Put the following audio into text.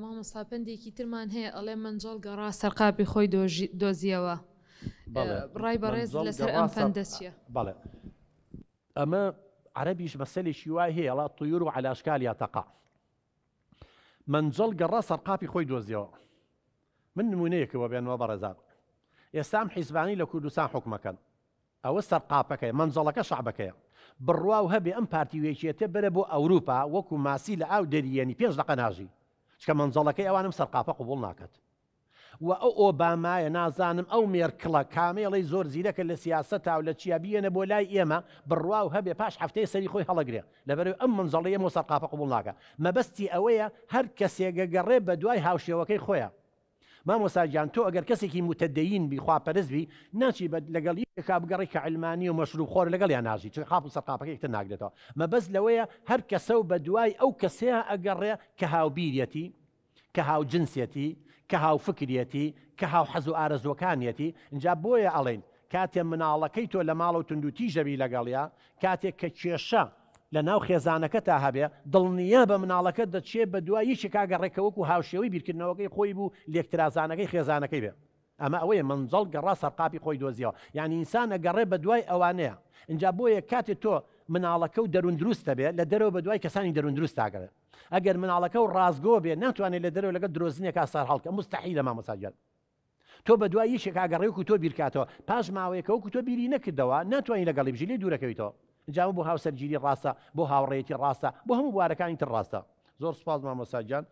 مامۆستا پندێکی ترمان هەیە ئەڵێ منجەڵ گەڕا سەرقاپی خۆی دۆزیەوە. ڕای بەڕێز لەسەر ئەم پەندە چییە؟ بەڵێ ئەمە عەرەبیش مەسەلێکی وای هەیە ئەڵا طیور و عەلا ئەشکالها تەقع. منجەڵ گەڕا سەرقاپی خۆی دۆزیەوە. من نمونەیەکەوە بێنەوە بەڕێزان. ئێستا حیزبانی لە کوردستان حکومەکەن. ئەوە سەرقاپەکەیە، منجەڵەکە شەعبەکەیە. بڕوا و هەبێ ئەم پارتیوێکیەتە بەرە بۆ ئەوروپا وەکو ماسی لە ئاو دەریێنی 5 دقە ناژی. چکە منجەڵەکەی ئەوانم سەرقاپە قبوڵ ناکات. و ئەو ئۆبامایە نازانم ئەو مێرکڵە کامێڵی زۆر زیرەکە لە سیاسەتا و لە چیا بیێنە بۆ لای ئێمە بڕوا و هەبێ پاش هەفتەیە سەری خۆی هەڵەگرێ لەبەرەوەی ئەم منجەڵەیە ئەمە سەرقاپە قبوڵ ناکات. مەبەستی ئەوەیە هەر کەسێکە گەڕێ بە دوای هاوشێوەکەی خۆیە. مامۆستا گیان تۆ ئەگەر کەسێکی متەدەین بی خواپەرست بی ناچی لەگەڵ یەکێکا بگەڕی کە علمانی و مەشروب خۆر لەگەڵیان ناژی چ خاپ و سەرقاپەکەی یەکتر ناگرێتەوە. مەبەست لەوەیە هەر کەسە و بە دوای ئەو کەسەیە ئەگەڕێ کە هاوبیرەتی، کە هاو جنسێتی، کە هاو فکرێتی، کە هاو حەز و ئارەزوەکانیەتی. اینجا بۆیە ئەڵێن کاتێ مناڵەکەی تۆ لە ماڵ و تونندوتی ژەبی لەگەڵیا، کاتێک کە کێشە لە ناو خێزانەکە تا هەبێ دڵنیە بە مناڵەکە دەچێت بە دوای یەکی کاگەڕێکەوەکو هاوشێوەی بیرکردنەوەکەی خۆی بوو لێکترازانەکەی خێزانەکەی بێ. ئەمە ئەوەیە منجەڵ گەڕا سەرقاپی خۆی دۆزیەوە. یعنی ئینسان ئەگەڕێ بە دوای ئەوانەیە. اینجا بۆیە کاتێ تۆ مناڵەکە و دەروون دروستە بێ لە دەرەوە بە دوای کەسانی دەروون دروست تاگەڕێت. ئەگەر مناڵەکە و ڕازگۆ بێ ناتوانێت لە دەرەوە لەگە درۆزنێکا سەر هەڵکە مستەحیلە مامۆستا. تۆ بە دوای یەکێک کاگەڕێوەکو تۆ بیرکاتەوە پاش ماوەیەکەوەکو تۆ بیری نەکردەوە ناتوانانی لەگەڵی بژی لێ دوورەکەویتەوە. جاوە بۆ هاوسەرگیری ڕاستە، بۆ هاوڕێتی ڕاستە، بۆ هەموو بوارەکانی تر ڕاستە. زۆر سپاس مامۆستا گیان.